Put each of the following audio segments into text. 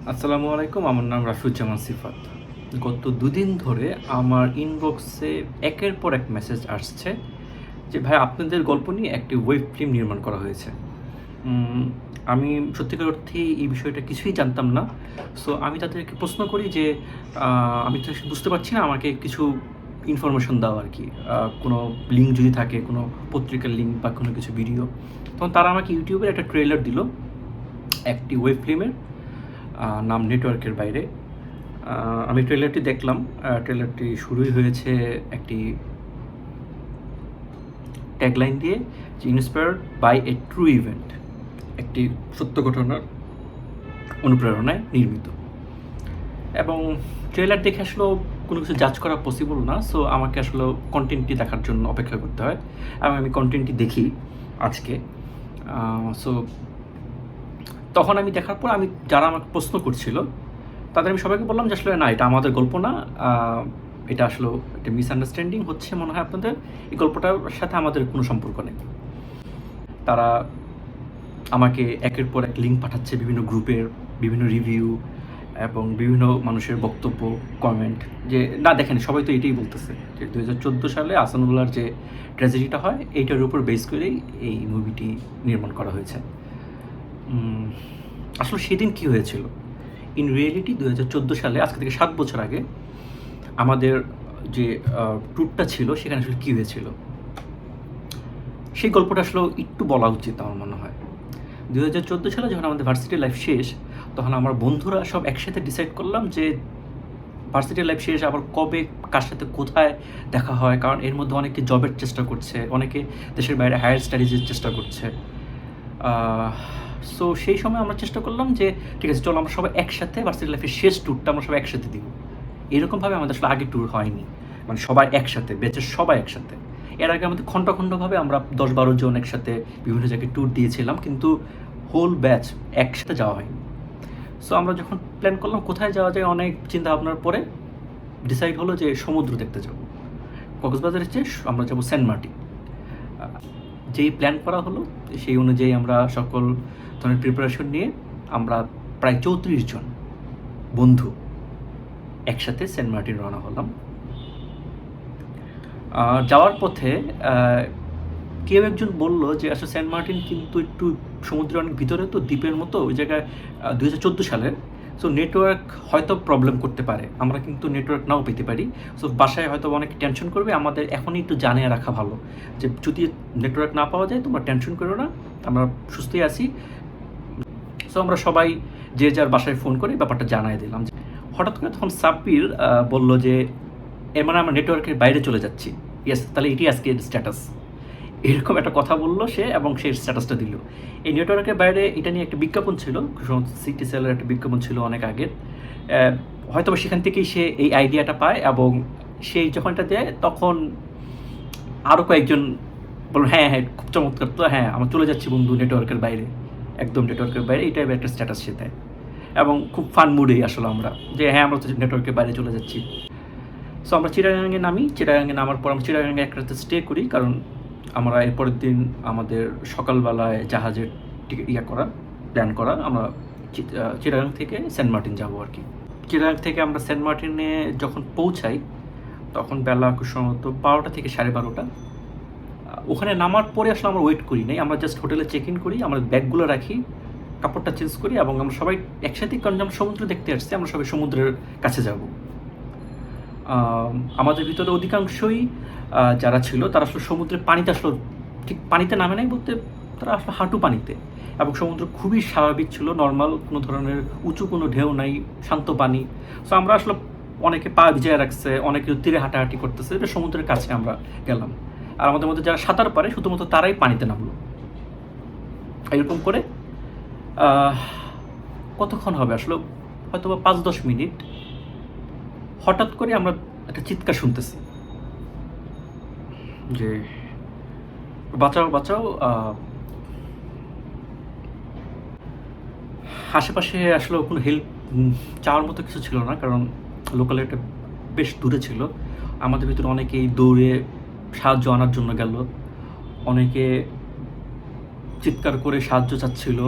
আসসালামু আলাইকুম, আমার নাম রাফিউজ্জামান সিফাত। গত দুদিন ধরে আমার ইনবক্সে একের পর এক মেসেজ আসছে যে ভাই আপনাদের গল্প নিয়ে একটি ওয়েব ফিল্ম নির্মাণ করা হয়েছে। উম, আমি সত্যিকার অর্থে এই বিষয়টা কিছুই জানতাম না। সো আমি তাদেরকে প্রশ্ন করি যে আমি তো বুঝতে পারছি না, আমাকে কিছু ইনফরমেশন দাও আর কি। কোনো লিঙ্ক যদি থাকে, কোনো পত্রিকার লিঙ্ক বা কোনো কিছু ভিডিও। তখন তারা আমাকে ইউটিউবের একটা ট্রেলার দিল একটি ওয়েব ফিল্মের, নাম নেটওয়ার্কের বাইরে। আমি ট্রেলারটি দেখলাম। ট্রেলারটি শুরুই হয়েছে একটি ট্যাগলাইন দিয়ে, যে inspired by a true event, একটি সত্য ঘটনার অনুপ্রেরণায় নির্মিত। এবং ট্রেলার দেখে আসলে কোনো কিছু জাজ করা পসিবল না। সো আমাকে আসলে কন্টেন্টটি দেখার জন্য অপেক্ষা করতে হয় এবং আমি কন্টেন্টটি দেখি আজকে। সো তখন আমি দেখার পর যারা আমাকে প্রশ্ন করছিল তাদের আমি সবাইকে বললাম যে আসলে না, এটা আমাদের গল্প না। এটা আসলে একটা মিসআন্ডারস্ট্যান্ডিং হচ্ছে মনে হয় আপনাদের। এই গল্পটার সাথে আমাদের কোনো সম্পর্ক নেই। তারা আমাকে একের পর এক লিঙ্ক পাঠাচ্ছে বিভিন্ন গ্রুপের, বিভিন্ন রিভিউ এবং বিভিন্ন মানুষের বক্তব্য, কমেন্ট, যে না দেখেন সবাই তো এটাই বলতেছে যে 2014 সালে আসানুল্লাহর যে ট্র্যাজেডিটা হয় এইটার উপর বেস করেই এই মুভিটি নির্মাণ করা হয়েছে। আসলে সেদিন কী হয়েছিল? ইন রিয়েলিটি 2014 সালে, আজকে থেকে 7 বছর আগে, আমাদের যে ট্যুরটা ছিল সেখানে আসলে কী হয়েছিল সেই গল্পটা আসলে একটু বলা উচিত আমার মনে হয়। 2014 সালে যখন আমাদের ভার্সিটি লাইফ শেষ, তখন আমার বন্ধুরা সব একসাথে ডিসাইড করলাম যে ভার্সিটি লাইফ শেষ আবার কবে কার সাথে কোথায় দেখা হয়, কারণ এর মধ্যে অনেকে জবের চেষ্টা করছে, অনেকে দেশের বাইরে হায়ার স্টাডিজের চেষ্টা করছে। সো সেই সময় আমরা চেষ্টা করলাম যে ঠিক আছে চলো আমরা সবাই একসাথে ভার্সিটি লাইফের শেষ ট্যুরটা আমরা সবাই একসাথে দিব। এরকমভাবে আমাদের আসলে আগে ট্যুর হয়নি, মানে সবাই একসাথে, ব্যাচের সবাই একসাথে। এর আগে আমাদের খণ্ড খণ্ডভাবে আমরা 10-12 জন একসাথে বিভিন্ন জায়গায় ট্যুর দিয়েছিলাম, কিন্তু হোল ব্যাচ একসাথে যাওয়া হয়নি। সো আমরা যখন প্ল্যান করলাম কোথায় যাওয়া যায়, অনেক চিন্তা ভাবনার পরে ডিসাইড হলো যে সমুদ্র দেখতে যাব। কক্সবাজারের চেয়ে আমরা যাবো সেন্ট মার্টিন। যেই প্ল্যান করা হলো সেই অনুযায়ী আমরা সকল ধরনের প্রিপারেশন নিয়ে আমরা প্রায় 34 জন বন্ধু একসাথে সেন্ট মার্টিন রওনা হলাম। যাওয়ার পথে কেউ একজন বলল যে আসলে সেন্ট মার্টিন কিন্তু একটু সমুদ্রের অনেক ভিতরে, তো দ্বীপের মতো ওই জায়গায় 2014 সালের, সো নেটওয়ার্ক হয়তো প্রবলেম করতে পারে, আমরা কিন্তু নেটওয়ার্ক নাও পেতে পারি। সো বাসায় হয়তো অনেক টেনশন করবে, আমাদের এখনই একটু জানিয়ে রাখা ভালো যে যদি নেটওয়ার্ক না পাওয়া যায় তোমরা টেনশন করো না, আমরা সুস্থই আছি। সো আমরা সবাই যে যার বাসায় ফোন করে ব্যাপারটা জানাই দিলাম। হঠাৎ করে তখন সাব্বির বলল যে এর মানে আমরা নেটওয়ার্কের বাইরে চলে যাচ্ছি। ইয়েস, তাহলে এটি আজকে স্ট্যাটাস, এরকম একটা কথা বললো সে এবং সে স্ট্যাটাসটা দিল। এই নেটওয়ার্কের বাইরে এটা নিয়ে একটা বিজ্ঞাপন ছিল, সিটি সেলের একটা বিজ্ঞাপন ছিল অনেক আগের। হয়তো সেখান থেকেই সে এই আইডিয়াটা পায় এবং সেই যখন এটা দেয় তখন আরও কয়েকজন বলল হ্যাঁ হ্যাঁ খুব চমৎকার, তো হ্যাঁ আমরা চলে যাচ্ছি বন্ধু নেটওয়ার্কের বাইরে, একদম নেটওয়ার্কের বাইরে, এই টাইপের একটা স্ট্যাটাস সে দেয়। এবং খুব ফান মুডেই আসলে আমরা যে হ্যাঁ আমরা তো নেটওয়ার্কের বাইরে চলে যাচ্ছি। সো আমরা চিটাগাঙে নামি। চিটাগাঙে নামার পর আমরা চিটাগাঙে এক রাতে স্টে করি, কারণ আমরা এরপরের দিন আমাদের সকালবেলায় জাহাজের প্ল্যান করা, আমরা চিটাগাং থেকে সেন্ট মার্টিন যাবো আর কি। চিটাগাং থেকে আমরা সেন্ট মার্টিনে যখন পৌঁছাই তখন বেলা খুব সম্ভবত 12টা থেকে 12:30। ওখানে নামার পরে আসলে আমরা ওয়েট করি নাই, আমরা জাস্ট হোটেলে চেক ইন করি, আমরা ব্যাগগুলো রাখি, কাপড়টা চেঞ্জ করি এবং আমরা সবাই একসাথে, কারণ আমরা সমুদ্র দেখতে আসছি, আমরা সবাই সমুদ্রের কাছে যাব। আমাদের ভিতরে অধিকাংশই যারা ছিল তারা আসলে সমুদ্রের পানিতে আসলে ঠিক পানিতে নামে নাই বলতে, তারা আসলে হাঁটু পানিতে, এবং সমুদ্র খুবই স্বাভাবিক ছিল, নর্মাল, কোনো ধরনের উঁচু কোনো ঢেউ নাই, শান্ত পানি। সো আমরা আসলে অনেকে পা ভিজিয়ে রাখছে, অনেকে তীরে হাঁটাহাঁটি করতেছে, এটা সমুদ্রের কাছে আমরা গেলাম। আর আমাদের মধ্যে যারা সাঁতার পারে শুধুমাত্র তারাই পানিতে নামলো। এরকম করে কতক্ষণ হবে আসলে, হয়তো বা 5-10 মিনিট, হঠাৎ করে আমরা একটা চিৎকার শুনতেছি যে বাঁচাও বাঁচাও। আশেপাশে আসলে কোনো হেল্প চাওয়ার মতো কিছু ছিল না, কারণ লোকালয়টা বেশ দূরে ছিল। আমাদের ভিতরে অনেকেই দৌড়ে সাহায্য আনার জন্য গেল, অনেকে চিৎকার করে সাহায্য চাচ্ছিল।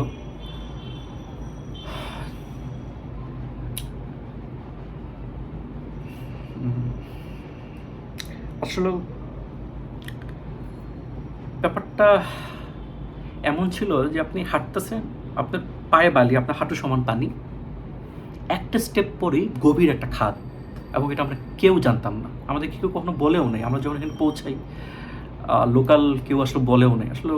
আসলে ব্যাপারটা এমন ছিল যে আপনি হাঁটতেছেন, আপনার পায়ে বালি, আপনার হাঁটু সমান পানি, একটা স্টেপ পরেই গভীর একটা খাদ, এবং এটা আমরা কেউ জানতাম না, আমাদের কেউ কখনো বলেও নেই। আমরা যখন এখানে পৌঁছাই, লোকাল কেউ আসলে বলেও নেই। আসলে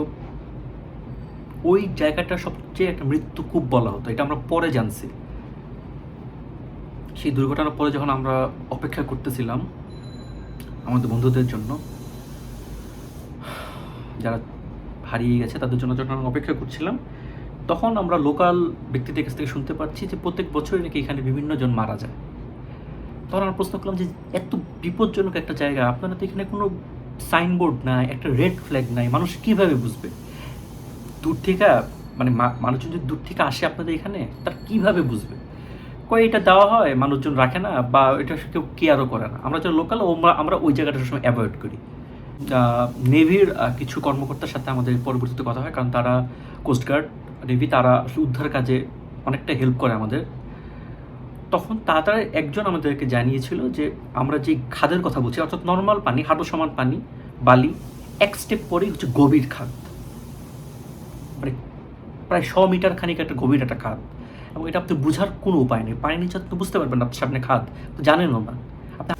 ওই জায়গাটা সবচেয়ে একটা মৃত্যু কূপ বলা হতো, এটা আমরা পরে জানছি। সেই দুর্ঘটনার পরে যখন আমরা অপেক্ষা করতেছিলাম আমাদের বন্ধুদের জন্য, যারা হারিয়ে গেছে তাদের জন্য যখন আমরা অপেক্ষা করছিলাম, তখন আমরা লোকাল ব্যক্তিদের কাছ থেকে শুনতে পাচ্ছি যে প্রত্যেক বছরই নাকি এখানে বিভিন্ন জন মারা যায়। তখন আমরা প্রশ্ন করলাম যে এত বিপজ্জনক একটা জায়গা, আপনারা তো এখানে কোনো সাইনবোর্ড নাই, একটা রেড ফ্ল্যাগ নাই, মানুষ কীভাবে বুঝবে? দূর থেকে মানে মানুষজন যদি দূর থেকে আসে আপনাদের এখানে, তার কীভাবে বুঝবে? এটা দেওয়া হয়, মানুষজন রাখে না, বা এটা কেউ কেয়ারও করে না। আমরা যারা লোকাল, আমরা ওই জায়গাটা সবসময় অ্যাভয়েড করি। নেভির কিছু কর্মকর্তার সাথে আমাদের পরবর্তীতে কথা হয়, কারণ তারা কোস্টগার্ড, নেভি, তারা উদ্ধার কাজে অনেকটা হেল্প করে আমাদের। তখন তারা একজন আমাদেরকে জানিয়েছিল যে আমরা যে খাদের কথা বলছি, অর্থাৎ নর্মাল পানি, হাঁটু সমান পানি, বালি, এক স্টেপ পরেই হচ্ছে গভীর খাদ, মানে প্রায় 100 মিটার খানিক একটা গভীর একটা খাদ, এবং এটা আপনি বোঝার কোনো উপায় নেই। পানি নিচে আপনি বুঝতে পারবেন না, আপনার সামনে খাদ, তো জানেনও না আপনার।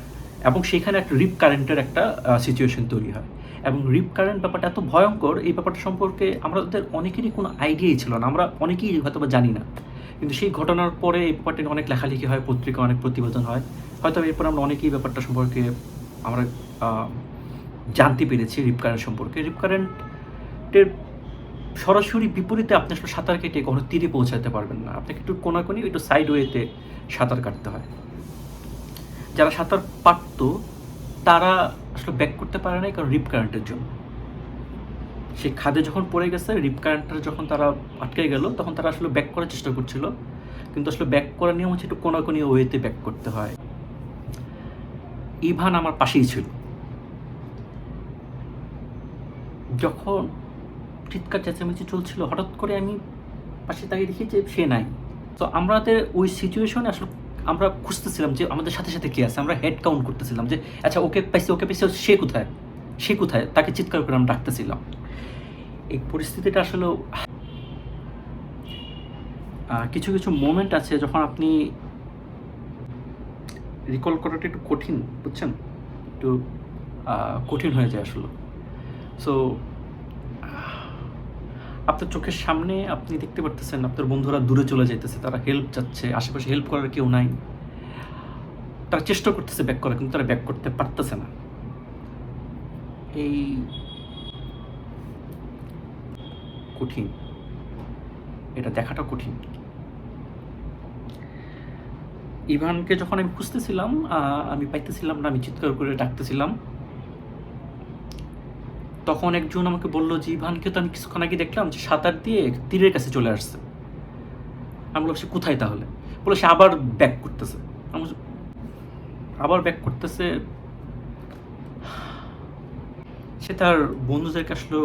এবং সেখানে একটা রিপ কারেন্টের একটা সিচুয়েশন তৈরি হয়, এবং রিপ কারেন্ট ব্যাপারটা এত ভয়ঙ্কর, এই ব্যাপারটা সম্পর্কে আমাদের অনেকেরই কোনো আইডিয়াই ছিল না, আমরা অনেকেই হয়তো বা জানি না। কিন্তু সেই ঘটনার পরে এই ব্যাপারটা অনেক লেখালেখি হয়, পত্রিকা অনেক প্রতিবেদন হয়, হয়তো এরপর আমরা অনেকেই ব্যাপারটা সম্পর্কে আমরা জানতে পেরেছি রিপ কারেন্ট সম্পর্কে। রিপ কারেন্টের সরাসরি বিপরীতে আপনি আসলে সাঁতার কেটে কখনো তীরে পৌঁছাতে পারবেন না, আপনাকে একটু কোনাকুনি, একটু সাইড ওয়েতে সাঁতার কাটতে হয়। যারা সাঁতার পারত তারা আসলে ব্যাক করতে পারে নাই, কারণ রিপ কারেন্টের জন্য। সেই খাদে যখন পড়ে গেছে, রিপ কারেন্টটা যখন তারা আটকে গেল, তখন তারা আসলে ব্যাক করার চেষ্টা করছিল, কিন্তু আসলে ব্যাক করার নিয়ম হচ্ছে একটু কোনাকুনি ওয়েতে ব্যাক করতে হয়। ইভান আমার পাশেই ছিল, যখন চিৎকার চেঁচামেচি চলছিল, হঠাৎ করে আমি পাশে তাকিয়ে দেখি যে সে নাই। তো আমাদের ওই সিচুয়েশনে আসলে আমরা খুঁজতেছিলাম যে আমাদের সাথে সাথে কে আছে, আমরা হেড কাউন্ট করতেছিলাম যে আচ্ছা ওকে পাইছি, সে কোথায়, সে কোথায়, তাকে চিৎকার করে আমরা ডাকতেছিলাম। এই পরিস্থিতিটা আসলে কিছু কিছু মোমেন্ট আছে যখন আপনি রিকল করাটা একটু কঠিন, বুঝছেন, একটু কঠিন হয়ে যায় আসলে। সো আপনার চোখের সামনে আপনি দেখতে পারতেছেন আপনার বন্ধুরা দূরে চলে যাইতেছে, তারা হেল্প চাচ্ছে, আশেপাশে হেল্প করার কেউ নাই, তারা চেষ্টা করতেছে ব্যাক করার, কিন্তু তারা ব্যাক করতে পারতেছে না। এই কঠিন, এটা দেখাটা কঠিন। ইভানকে যখন আমি খুঁজতেছিলাম, আমি পাইতেছিলাম না, আমি চিৎকার করে ডাকতেছিলাম, তখন একজন আমাকে বললো যে ইভানকে তো আমি কিছুক্ষণ আগে দেখলাম যে সাঁতার দিয়ে তীরের কাছে চলে আসছে। আমি বললাম সে কোথায় তাহলে? বলে সে আবার ব্যাক করতেছে। আবার ব্যাক করতেছে, সে তার বন্ধুদেরকে আসলে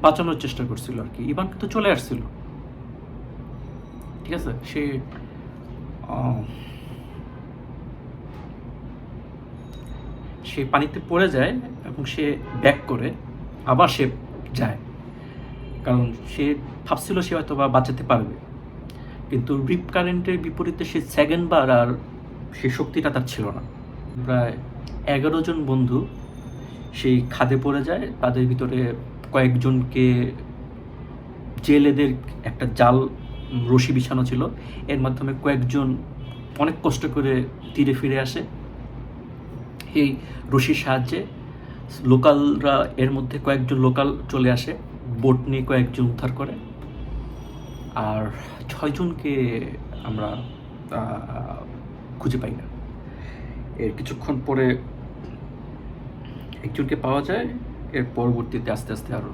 বাঁচানোর চেষ্টা করছিল আর কি। ইভানকে তো চলে আসছিল, ঠিক আছে, সে পানিতে পড়ে যায় এবং সে ব্যাক করে আবার সে যায়, কারণ সে ভাবছিল সে হয়তো বা বাঁচাতে পারবে, কিন্তু রিপ কারেন্টের বিপরীতে সে সেকেন্ডবার আর সেই শক্তিটা তার ছিল না। প্রায় 11 জন বন্ধু সেই খাদে পড়ে যায়, তাদের ভিতরে কয়েকজনকে জেলেদের একটা জাল রশি বিছানো ছিল, এর মাধ্যমে কয়েকজন অনেক কষ্ট করে তীরে ফিরে আসে। এই রশির সাহায্যে লোকালরা, এর মধ্যে কয়েকজন লোকাল চলে আসে, বোট নিয়ে কয়েকজন উদ্ধার করে, আর 6 জনকে আমরা খুঁজে পাই না। এর কিছুক্ষণ পরে একজনকে পাওয়া যায়, এর পরবর্তীতে আস্তে আস্তে আরও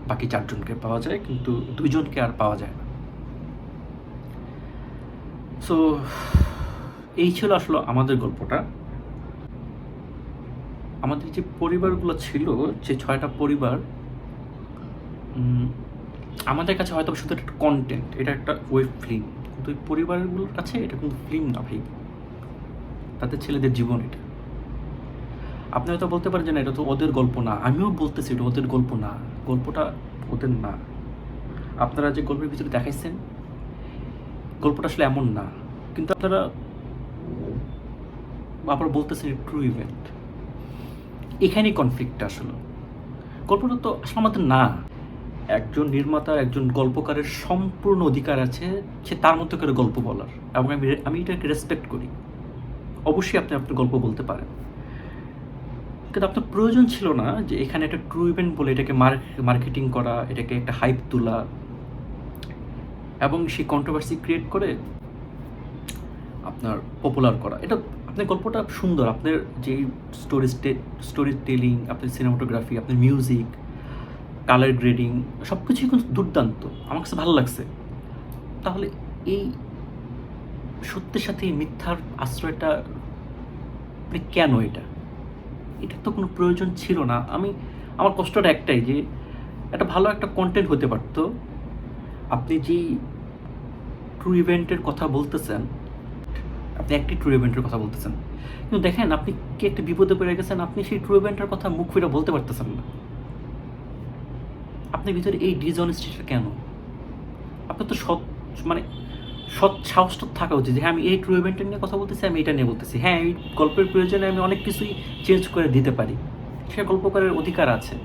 বাকি 4 জনকে পাওয়া যায়, কিন্তু 2 জনকে আর পাওয়া যায় না। সো এই ছিল আসলে আমাদের গল্পটা। আমাদের যে পরিবারগুলো ছিল, যে 6টা পরিবার, আমাদের কাছে হয়তো শুধু একটা কন্টেন্ট, এটা একটা ওয়েব ফিল্ম, কিন্তু ওই পরিবারগুলোর কাছে এটা কিন্তু ফিল্ম না ভাই, তাদের ছেলেদের জীবন এটা। আপনি হয়তো বলতে পারেন যে না এটা তো ওদের গল্প না, আমিও বলতেছি এটা ওদের গল্প না, গল্পটা ওদের না। আপনারা যে গল্পের ভিতরে দেখাইছেন গল্পটা আসলে এমন না, কিন্তু আপনারা আবার বলতেছেন ট্রু ইভেন্ট। এখানেই কনফ্লিক্টটা আসলে। গল্পটা তো আসলে আমাদের না। একজন নির্মাতার, একজন গল্পকারের সম্পূর্ণ অধিকার আছে সে তার মতো করে গল্প বলার, এবং আমি এটাকে রেসপেক্ট করি। অবশ্যই আপনি আপনার গল্প বলতে পারেন, কিন্তু আপনার প্রয়োজন ছিল না যে এখানে একটা ট্রু ইভেন্ট বলে এটাকে মার্কেটিং করা, এটাকে একটা হাইপ তোলা এবং সেই কন্ট্রোভার্সি ক্রিয়েট করে আপনার পপুলার করা। এটা আপনার গল্পটা সুন্দর, আপনার যে স্টোরি টেলিং, আপনার সিনেমাটোগ্রাফি, আপনার মিউজিক, কালার গ্রেডিং সব কিছুই কিন্তু দুর্দান্ত, আমার কাছে ভালো লাগছে। তাহলে এই সত্যের সাথে এই মিথ্যার আশ্রয়টা মানে কেন? এটা তো কোনো প্রয়োজন ছিল না। আমার কষ্টটা একটাই যে একটা ভালো একটা কন্টেন্ট হতে পারতো। আপনি যেই ট্রু ইভেন্টের কথা বলতেছেন, আপনি একটি ট্রু ইভেন্টের কথা বলতেছেন, কিন্তু দেখেন আপনি কি একটা বিপদে পড়ে গেছেন, আপনি সেই ট্রু ইভেন্টের কথা মুখ ফিরে বলতে পারতেছেন না। আপনার ভিতরে এই ডিসঅনেস্টিটা কেন? আপনার তো সৎ সাহসটা থাকা উচিত যে হ্যাঁ আমি এই ট্রু ইভেন্টের নিয়ে কথা বলতেছি, আমি এটা নিয়ে বলতেছি। হ্যাঁ এই গল্পের প্রয়োজনে আমি অনেক কিছুই চেঞ্জ করে দিতে পারি, সে গল্পকারের অধিকার আছে।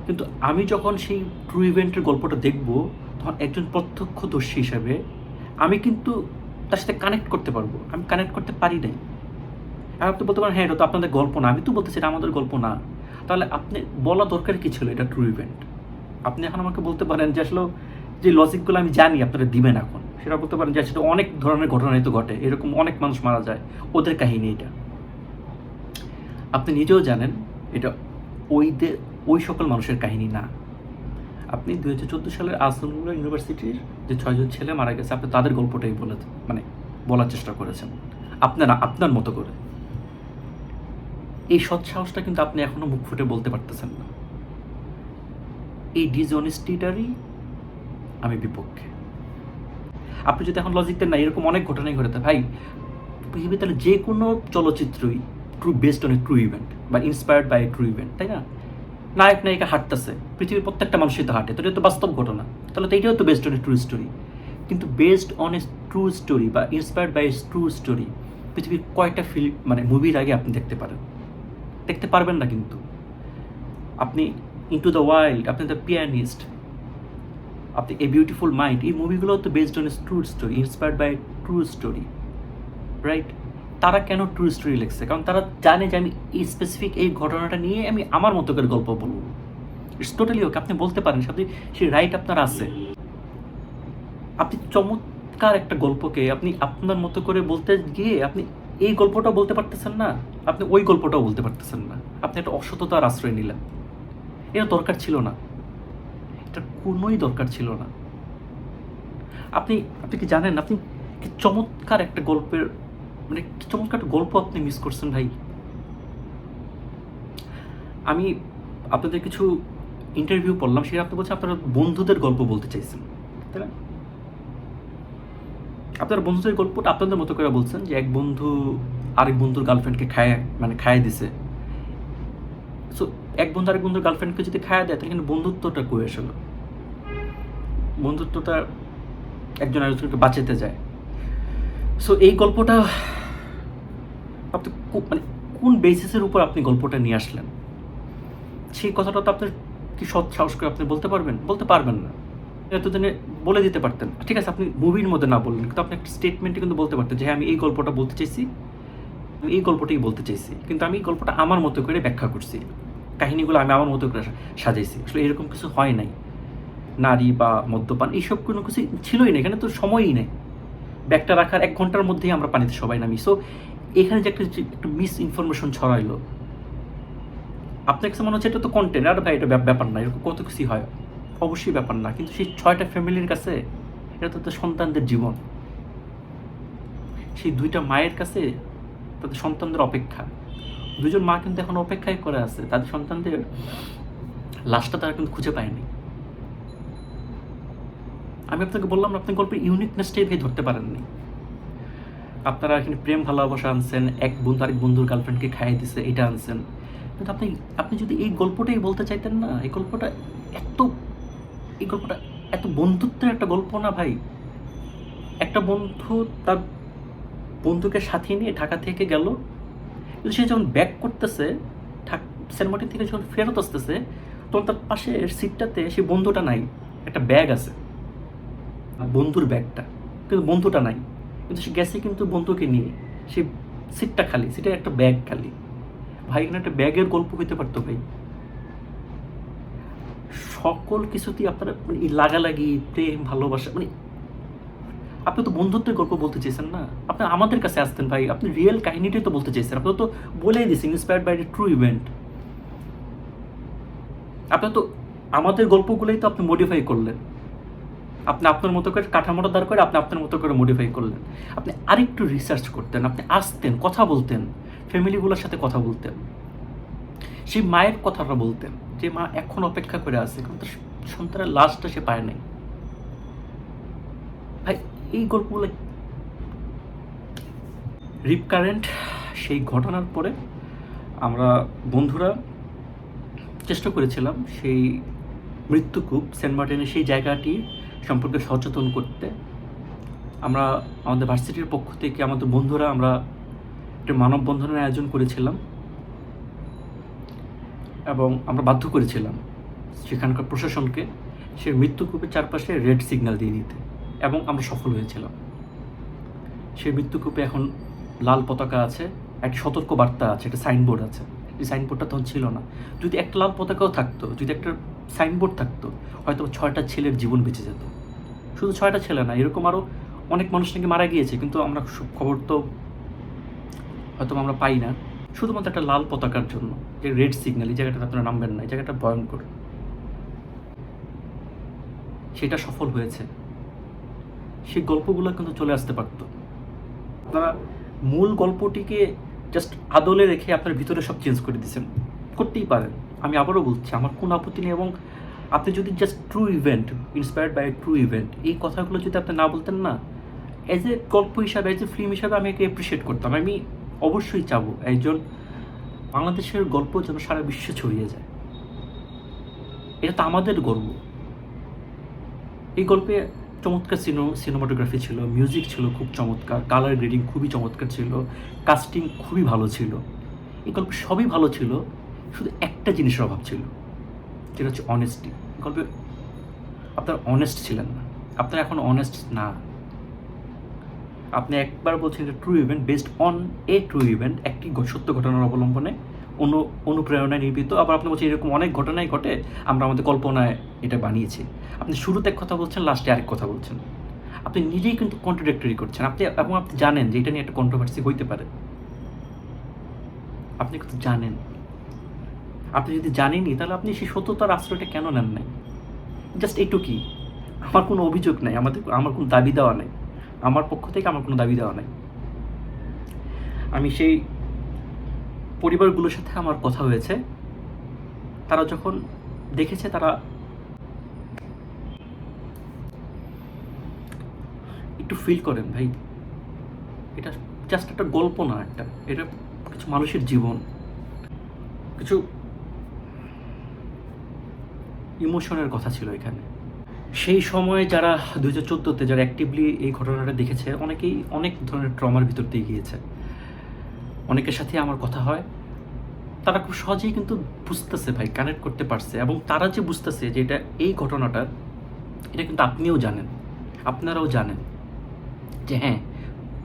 কিন্তু আমি যখন সেই ট্রু ইভেন্টের গল্পটা দেখব, তখন একজন প্রত্যক্ষদর্শী হিসাবে আমি কিন্তু তার সাথে কানেক্ট করতে পারবো। আমি কানেক্ট করতে পারি নাই। আর আপনি বলতে পারেন হ্যাঁ এটা তো আপনাদের গল্প না, আমি তো বলতেছি এটা আমাদের গল্প না। তাহলে আপনি বলা দরকার কী ছিল এটা ট্রু ইভেন্ট? আপনি এখন আমাকে বলতে পারেন যে আসলে যে লজিকগুলো আমি জানি আপনারা দিবেন এখন, সেটা বলতে পারেন যে সেটা অনেক ধরনের ঘটনাই তো ঘটে, এরকম অনেক মানুষ মারা যায়, ওদের কাহিনী এটা। আপনি নিজেও জানেন এটা ওই সকল মানুষের কাহিনী না। আপনি 2014 সালের আসাদুল্লাহ ইউনিভার্সিটির যে 6 জন ছেলে মারা গেছে, আপনি তাদের গল্পটাই বলার চেষ্টা করেছেন আপনার মতো করে। এই সৎ সাহসটা কিন্তু আপনি এখনো মুখ ফুটে বলতে পারতেছেন না। এই ডিসঅনেস্টিটারই আমি বিপক্ষে। আপনি যদি এখন লজিক দেন না এরকম অনেক ঘটনাই ঘটেছে ভাই, পৃথিবীতে তাহলে যে কোনো চলচ্চিত্রই based on a true event বা inspired by a true event, তাই না? নায়ক নায়িকা হাঁটতেছে, পৃথিবীর প্রত্যেকটা মানুষই তো হাঁটে, তো এটা তো বাস্তব ঘটনা, তাহলে তো এইটাও তো based on a true story. কিন্তু based on a true story বা inspired by a true story পৃথিবীর কয়টা মুভির আগে আপনি দেখতে পারবেন না। কিন্তু আপনি ইনটু দ্য ওয়াইল্ড, আপনি দ্য পিয়ানিস্ট, আপনি এ বিউটিফুল মাইন্ড, এই মুভিগুলো তো based on a true story, inspired by true story, right? তারা কেন ট্রু স্টোরি লিখছে? কারণ তারা জানে যে আমি এই স্পেসিফিক এই ঘটনাটা নিয়ে আমি আমার মতো করে গল্প বলবো। ইটস টোটালি ওকে, আপনি বলতে পারেন, সাথে সেই রাইট আপনার আছে। আপনি চমৎকার একটা গল্পকে আপনি আপনার মতো করে বলতে গিয়ে আপনি এই গল্পটাও বলতে পারতেছেন না, আপনি ওই গল্পটাও বলতে পারতেছেন না। আপনি একটা অসততার আশ্রয় নিলেন। এটা দরকার ছিল না, এটা কোনোই দরকার ছিল না। আপনি কি জানেন আপনি কি চমৎকার একটা গল্পের কি চমৎকার একটা গল্প আপনি মিস করছেন ভাই। আমি আপনাদের কিছু ইন্টারভিউ পড়লাম, সেটা আপনি বলছেন আপনারা বন্ধুদের গল্প বলতে চাইছেন, তাই না? আপনার বন্ধুদের গল্পটা আপনাদের মতো করে বলছেন যে এক বন্ধু আরেক বন্ধুর গার্লফ্রেন্ডকে খাইয়ে দিছে। সো এক বন্ধু আরেক বন্ধুর গার্লফ্রেন্ডকে যদি খাইয়ে দেয় তাহলে কিন্তু বন্ধুত্বটা কই আসলো? বন্ধুত্বটা একজন আরেকজনকে বাঁচাতে যায়। সো এই গল্পটা আপনি কোন বেসিসের উপর আপনি গল্পটা নিয়ে আসলেন? সেই কথাটা তো আপনার কি সৎ সাহস করে আপনি বলতে পারবেন না। এতদিনে বলে দিতে পারতেন, ঠিক আছে আপনি মুভির মধ্যে না বললেন, কিন্তু আপনি একটা স্টেটমেন্টে কিন্তু বলতে পারতেন যে হ্যাঁ আমি এই গল্পটা বলতে চাইছি, আমি এই গল্পটাই বলতে চাইছি, কিন্তু আমি এই গল্পটা আমার মতো করে ব্যাখ্যা করছি, কাহিনীগুলো আমি আমার মতো করে সাজাইছি। আসলে এরকম কিছু হয় নাই। নারী বা মদ্যপান এইসব কোনো কিছু ছিলই না, এখানে তো সময়ই নেই। ব্যাগটা রাখার 1 ঘন্টার মধ্যেই আমরা পানিতে সবাই নামি। সো এখানে যে একটা মিস ইনফরমেশন ছড়াইলো, আপনার কাছে মনে হচ্ছে এটা তো কন্টেন্ট, আর ভাই এটা ব্যাপার না, এরকম কত কিছু হয়, অবশ্যই ব্যাপার না। কিন্তু সেই 6টা ফ্যামিলির কাছে এটা তো সন্তানদের জীবন, সেই 2টা মায়ের কাছে তাদের সন্তানদের অপেক্ষা। 2জন মা কিন্তু এখন অপেক্ষায় করে আছে, তাদের সন্তানদের লাশটা তারা কিন্তু খুঁজে পায়নি। আমি আপনাকে বললাম না, আপনি গল্পের ইউনিকনেসটাই ভাই ধরতে পারেননি। আপনারা এখানে প্রেম ভালোবাসা আনছেন, এক বন্ধু আরেক বন্ধুর গার্লফ্রেন্ডকে খাইয়ে দিছে এটা আনছেন, কিন্তু আপনি আপনি যদি এই গল্পটাই বলতে চাইতেন না, এত এই গল্পটা এত বন্ধুত্বের একটা গল্প না ভাই। একটা বন্ধু তার বন্ধুকে সাথে নিয়ে ঢাকা থেকে গেল, কিন্তু সে যখন ব্যাক করতেছে, সেন্ট মার্টিন থেকে যখন ফেরত আসতেছে, তখন তার পাশের সিটটাতে সেই বন্ধুটা নাই, একটা ব্যাগ আছে, বন্ধুর ব্যাগটা, কিন্তু বন্ধুটা নাই। কিন্তু সে গেছে কিন্তু বন্ধুকে নিয়ে, সেই সিটটা খালি, সিটে একটা ব্যাগ খালি। ভাই এখানে একটা ব্যাগের গল্প হইতে পারতো ভাই। সকল কিছুতেই আপনারা মানে এই লাগালাগি, প্রেম, ভালোবাসা, মানে আপনি তো বন্ধুত্বের গল্প বলতে চেয়েছেন না, আপনি আমাদের কাছে আসতেন ভাই, আপনি রিয়েল কাহিনীটাই তো বলতে চেয়েছেন। আপনি তো বলেই দিয়েছেন ইন্সপায়ার্ড বাই ট্রু ইভেন্ট। আপনি তো আমাদের গল্পগুলোই তো আপনি মডিফাই করলেন, আপনি আপনার মতো করে কাঠামোটা দাঁড় করে আপনি আপনার মতো করে মডিফাই করলেন। আপনি আরেকটু রিসার্চ করতেন, আপনি আসতেন, কথা বলতেন, ফ্যামিলিগুলোর সাথে কথা বলতেন, সেই মায়ের কথাটা বলতেন যে মা এখন অপেক্ষা করে আছে, কিন্তু তার সন্তানের লাশটা সে পায় নাই। ভাই এই গল্পগুলো রিকারেন্ট। সেই ঘটনার পরে আমরা বন্ধুরা চেষ্টা করেছিলাম সেই মৃত্যুকূপ সেন্ট মার্টিনের সেই জায়গাটি সম্পর্কে সচেতন করতে। আমরা আমাদের ভার্সিটির পক্ষ থেকে আমাদের বন্ধুরা আমরা একটা মানববন্ধনের আয়োজন করেছিলাম এবং আমরা বাধ্য করেছিলাম সেখানকার প্রশাসনকে সেই মৃত্যুকূপের চারপাশে রেড সিগন্যাল দিয়ে দিতে, এবং আমরা সফল হয়েছিলাম। সেই মৃত্যুকূপে এখন লাল পতাকা আছে, একটা সতর্ক বার্তা আছে, একটা সাইনবোর্ড আছে। এই সাইনবোর্ডটা তখন ছিল না। যদি একটা লাল পতাকাও থাকতো, যদি একটা সাইনবোর্ড থাকতো, হয়তো 6টা ছেলের জীবন বেঁচে যেত। শুধু 6টা ছেলে না, এরকম আরও অনেক মানুষ নাকি মারা গিয়েছে, কিন্তু আমরা খবর তো হয়তো আমরা পাই না, শুধুমাত্র একটা লাল পতাকার জন্য, যে রেড সিগন্যাল, এই জায়গাটাতে আপনারা নামবেন না, এই জায়গাটা ভয়ঙ্কর। সেটা সফল হয়েছে। সেই গল্পগুলো কিন্তু চলে আসতে পারতো। আপনারা মূল গল্পটিকে জাস্ট আদলে রেখে আপনার ভিতরে সব চেঞ্জ করে দিয়েছেন, করতেই পারেন, আমি আবারও বলছি, আমার কোনো আপত্তি নেই। এবং আপনি যদি just true event, inspired by true event, এই কথাগুলো যদি আপনি না বলতেন না, অ্যাজ এ গল্প হিসাবে, অ্যাজ এ ফিল্ম হিসাবে আমি একে অ্যাপ্রিসিয়েট করতাম। আমি অবশ্যই চাবো একজন বাংলাদেশের গল্প যেন সারা বিশ্বে ছড়িয়ে যায়। এটা তো আমাদের গর্ব। এই গল্পে চমৎকার সিনেমাটোগ্রাফি ছিল, মিউজিক ছিল খুব চমৎকার, কালার গ্রেডিং খুবই চমৎকার ছিল, কাস্টিং খুবই ভালো ছিল। এই গল্পে সবই ভালো ছিল, শুধু একটা জিনিসের অভাব ছিল, যেটা হচ্ছে অনেস্টি। গল্পে আপনারা অনেস্ট ছিলেন না, আপনারা এখন অনেস্ট না। আপনি একবার বলছেন যে true event, based on a true event, একটি সত্য ঘটনার অবলম্বনে অনুপ্রেরণায় নির্মিত। আবার আপনি বলছেন এরকম অনেক ঘটনাই ঘটে, আমরা আমাদের কল্পনায় এটা বানিয়েছি। আপনি শুরুতে এক কথা বলছেন, লাস্টে আরেক কথা বলছেন। আপনি নিজেই কিন্তু কন্ট্রাডিক্টরি করছেন। এবং আপনি জানেন যে এটা নিয়ে একটা কন্ট্রোভার্সি হইতে পারে, আপনি কিন্তু জানেন। আপনি যদি জানেনই, তাহলে আপনি সেই সত্যতার আশ্রয়টা কেন নেন নাই? জাস্ট এইটুকুই। আমার কোনো অভিযোগ নাই, আমার কোনো দাবি দেওয়া নেই, আমার পক্ষ থেকে আমার কোনো দাবি দেওয়া নেই। আমি সেই পরিবারগুলোর সাথে আমার কথা হয়েছে, তারা যখন দেখেছে, তারা একটু ফিল করেন ভাই, এটা জাস্ট একটা গল্প না, এটা কিছু মানুষের জীবন, কিছু ইমোশনের কথা ছিল এখানে। সেই সময়ে যারা 2014-তে যারা অ্যাক্টিভলি এই ঘটনাটা দেখেছে, অনেকেই অনেক ধরনের ট্রমার ভিতর দিয়ে গিয়েছে। অনেকের সাথে আমার কথা হয়, তারা খুব সহজেই কিন্তু বুঝতেছে ভাই, কানেক্ট করতে পারছে। এবং তারা যে বুঝতেছে যে এটা এই ঘটনাটা, এটা কিন্তু আপনিও জানেন, আপনারাও জানেন যে হ্যাঁ,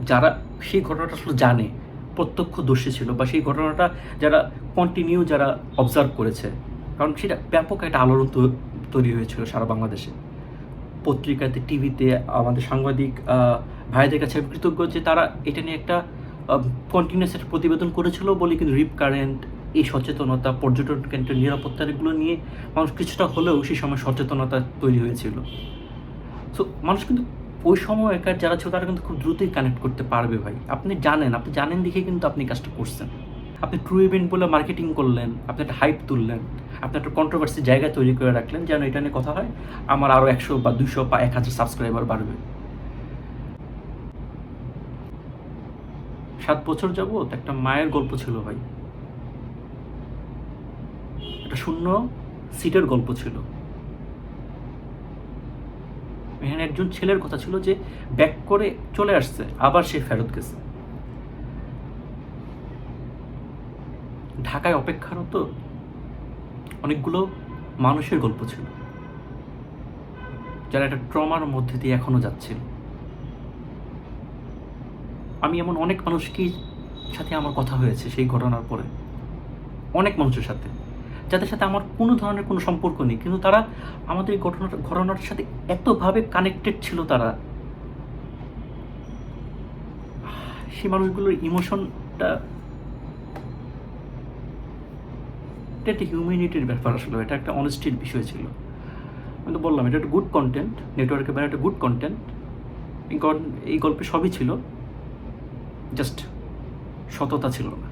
যারা সেই ঘটনাটা আসলে জানে, প্রত্যক্ষদর্শী ছিল, বা সেই ঘটনাটা যারা কন্টিনিউ যারা অবজার্ভ করেছে, কারণ সেটা ব্যাপক একটা আলোড়ন তৈরি হয়েছিল সারা বাংলাদেশে। পত্রিকাতে, টিভিতে আমাদের সাংবাদিক ভাইদের কাছে আমি কৃতজ্ঞ যে তারা এটা নিয়ে একটা কন্টিনিউয়াস একটা প্রতিবেদন করেছিল বলে কিন্তু রিপ কারেন্ট, এই সচেতনতা, পর্যটন কেন্দ্রের নিরাপত্তাগুলো নিয়ে মানুষ কিছুটা হলেও সেই সময় সচেতনতা তৈরি হয়েছিল। সো মানুষ কিন্তু ওই সময়কার যারা ছিল তারা কিন্তু খুব দ্রুতই কানেক্ট করতে পারবে ভাই। আপনি জানেন দেখে কিন্তু আপনি কাজটা করছেন। আপনি ট্রু ইভেন্ট বলে মার্কেটিং করলেন, আপনি একটা হাইপ তুললেন, আপনি একটা কন্ট্রোভার্সি জায়গা তৈরি করে রাখলেন যেন এটা নিয়ে কথা হয়, আমার আরও 100 বা 200 বা 1000 সাবস্ক্রাইবার বাড়বে। 7 বছর যাবত একটা মায়ের গল্প ছিল ভাই, একটা শূন্য সিটের গল্প ছিল। এখানে একজন ছেলের কথা ছিল যে ব্যাক করে চলে আসছে, আবার সে ফেরত গেছে। ঢাকায় অপেক্ষারত অনেকগুলো মানুষের গল্প ছিল, যারা একটা ট্রমার মধ্যে দিয়ে এখনো যাচ্ছিল। আমি এমন অনেক মানুষকে সাথে আমার কথা হয়েছে সেই ঘটনার পরে, অনেক মানুষের সাথে, যাদের সাথে আমার কোনো ধরনের কোনো সম্পর্ক নেই, কিন্তু তারা আমাদের এই ঘটনাটার সাথে এতভাবে কানেক্টেড ছিল। তারা, সেই মানুষগুলোর ইমোশনটা, এটা একটা হিউম্যানিটির ব্যাপার আসলে, এটা একটা অনেস্টির বিষয় ছিল। আমি তো বললাম এটা একটা গুড কন্টেন্ট, নেটওয়ার্কের বাইরে একটা গুড কন্টেন্ট। এই গল্পে সবই ছিল, জাস্ট সততা ছিল না,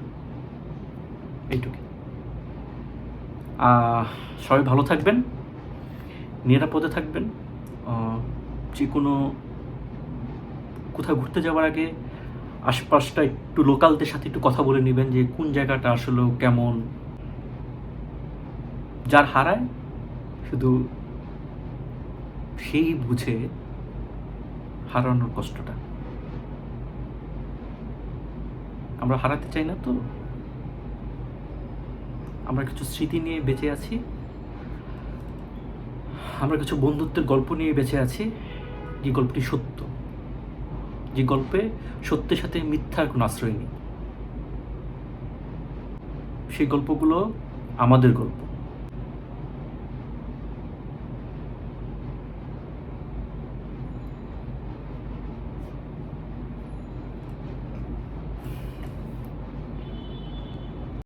এইটুকু। সবাই ভালো থাকবেন, নিরাপদে থাকবেন। যে কোনো কোথাও ঘুরতে যাওয়ার আগে আশপাশটা একটু লোকালদের সাথে একটু কথা বলে নেবেন যে কোন জায়গাটা আসলে কেমন। যার হারায় শুধু সেই বুঝে হারানোর কষ্টটা। আমরা হারাতে চাই না তো, আমরা কিছু স্মৃতি নিয়ে বেঁচে আছি, আমরা কিছু বন্ধুত্বের গল্প নিয়ে বেঁচে আছি, যে গল্পটি সত্য, যে গল্পে সত্যের সাথে মিথ্যার কোনো আশ্রয় নেই। সেই গল্পগুলো আমাদের গল্প।